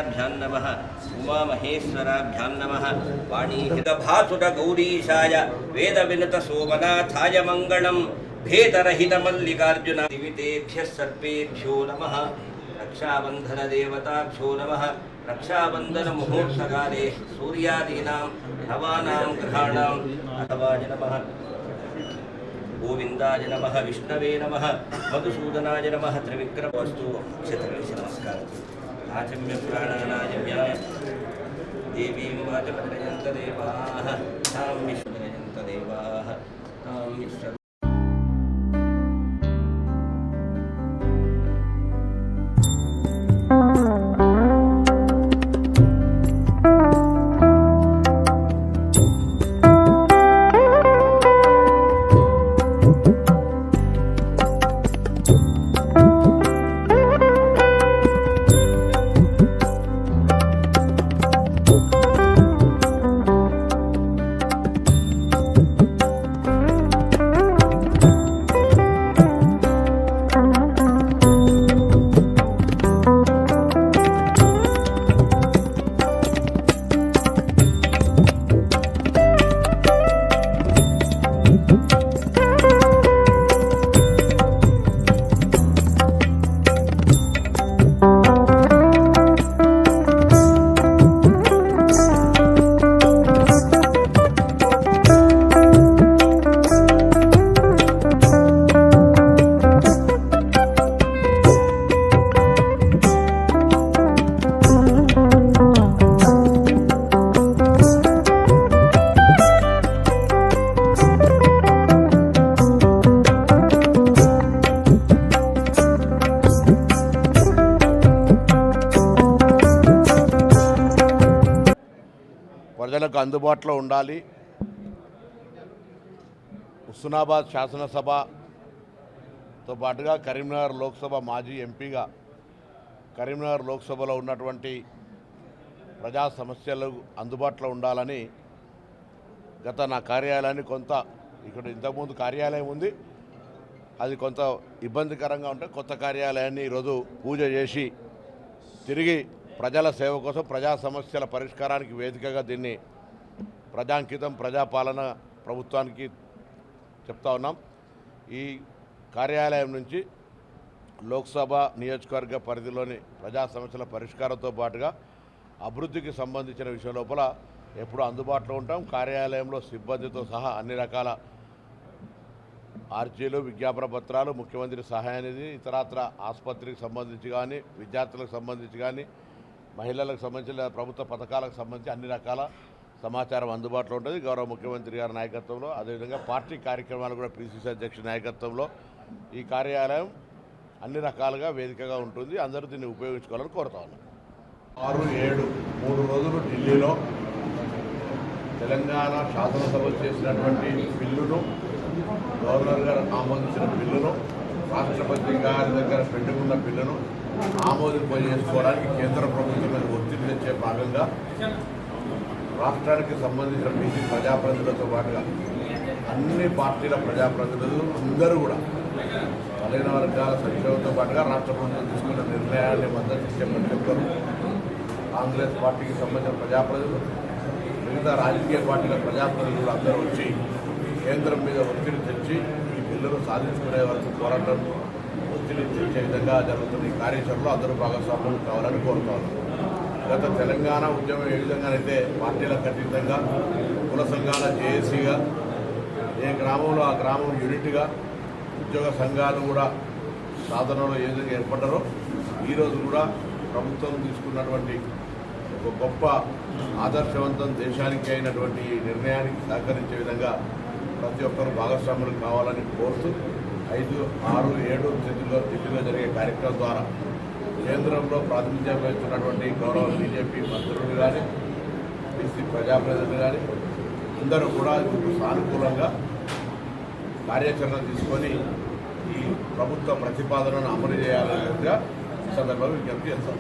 श्रीवेङ्कटेशाभ्यां नमः उमामहेश्वराभ्यां नमः वाणीहितभासुर गौरीशाय वेदविनुतसोमनाथाय मङ्गलं भेदरहितमल्लिकार्जुन दिवितेभ्यः सर्वेभ्यो नमः रक्षाबन्धनदेवताभ्यो नमः रक्षाबन्धनमुहूर्तकाले सूर्यादीनां भवानां ग्रहाणां अथवाय नमः गोविंदाय नमः विष्णवे नमः मधुसूदनाय नमः त्रिविक्रमस्तु क्षेत्रस्य नमस्कारः आचम्य प्राणानायम्य देवीं वाचमजयन्त देवाः तां विष्णुजयन्त देवाः तां विष्णु ప్రజలకు అందుబాటులో ఉండాలి. హుస్నాబాద్ శాసనసభతో పాటుగా కరీంనగర్ లోక్సభ మాజీ ఎంపీగా కరీంనగర్ లోక్సభలో ఉన్నటువంటి ప్రజా సమస్యలు అందుబాటులో ఉండాలని నా కార్యాలయాన్ని కొంత ఇక్కడ ఇంతకుముందు కార్యాలయం ఉంది, అది కొంత ఇబ్బందికరంగా ఉంటే కొత్త కార్యాలయాన్ని ఈరోజు పూజ చేసి తిరిగి ప్రజల సేవ కోసం ప్రజా సమస్యల పరిష్కారానికి వేదికగా దీన్ని ప్రజాంకితం ప్రజాపాలన ప్రభుత్వానికి చెప్తా ఉన్నాం. ఈ కార్యాలయం నుంచి లోక్సభ నియోజకవర్గ పరిధిలోని ప్రజా సమస్యల పరిష్కారంతో పాటుగా అభివృద్ధికి సంబంధించిన విషయం లోపల ఎప్పుడు అందుబాటులో ఉంటాం. కార్యాలయంలో సిబ్బందితో సహా అన్ని రకాల ఆర్జీలు విజ్ఞాపన పత్రాలు ముఖ్యమంత్రి సహాయానిధి ఇతరత్ర ఆసుపత్రికి సంబంధించి కానీ విద్యార్థులకు సంబంధించి కానీ మహిళలకు సంబంధించిన ప్రభుత్వ పథకాలకు సంబంధించి అన్ని రకాల సమాచారం అందుబాటులో ఉంటుంది. గౌరవ ముఖ్యమంత్రి గారి నాయకత్వంలో అదేవిధంగా పార్టీ కార్యక్రమాలు కూడా పిసిసి అధ్యక్షుడి నాయకత్వంలో ఈ కార్యాలయం అన్ని రకాలుగా వేదికగా ఉంటుంది. అందరూ దీన్ని ఉపయోగించుకోవాలని కోరుతా ఉన్నాం. 6-7 3 రోజులు ఢిల్లీలో తెలంగాణ శాసనసభ చేసినటువంటి బిల్లును గవర్నర్ గారు ఆమోదించిన బిల్లును రాష్ట్రపతి గారి దగ్గర పెట్టుకున్న బిల్లును ఆమోదింపజేసుకోవడానికి కేంద్ర ప్రభుత్వం మీద ఒత్తిడి తెచ్చే భాగంగా రాష్ట్రానికి సంబంధించిన బీసీ ప్రజాప్రతినిధులతో పాటుగా అన్ని పార్టీల ప్రజాప్రతినిధులు అందరూ కూడా బలహీన వర్గాల సంక్షేమంతో పాటుగా రాష్ట్ర ప్రభుత్వం తీసుకున్న నిర్ణయాన్ని మద్దతు ఇచ్చే ప్రతి ఒక్కరు కాంగ్రెస్ పార్టీకి సంబంధించిన ప్రజాప్రతినిధులు మిగతా రాజకీయ పార్టీల ప్రజాప్రతినిధులు అందరూ వచ్చి కేంద్రం మీద ఒత్తిడి తెచ్చి ఈ బిల్లును సాధించుకునే వరకు పోరాటం ఒత్తిడి తెచ్చే విధంగా జరుగుతున్న ఈ కార్యాచరణలో అందరూ భాగస్వామ్యం కావాలని కోరుతాను. గత తెలంగాణ ఉద్యమం ఏ విధంగానైతే పార్టీలకు అతీతంగా కుల సంఘాల జేఏసీగా ఏ గ్రామంలో ఆ గ్రామం యూనిట్గా ఉద్యోగ సంఘాలు కూడా సాధనలో ఏ విధంగా ఏర్పడ్డారో ఈరోజు కూడా ప్రభుత్వం తీసుకున్నటువంటి ఒక గొప్ప ఆదర్శవంతం దేశానికి అయినటువంటి నిర్ణయానికి సహకరించే విధంగా ప్రతి ఒక్కరూ భాగస్వాములు కావాలని కోరుతూ 5, 6, 7 ఢిల్లీలో జరిగే కార్యక్రమం ద్వారా కేంద్రంలో ప్రాతినిధ్యం వహిస్తున్నటువంటి గౌరవ బీజేపీ మంత్రులు కానీ బీసీ ప్రజాప్రతినిధులు కానీ అందరూ కూడా సానుకూలంగా కార్యాచరణ తీసుకొని ఈ ప్రభుత్వ ప్రతిపాదనను అమలు చేయాలనేదిగా ఈ సందర్భంగా విజ్ఞప్తి చేస్తాం.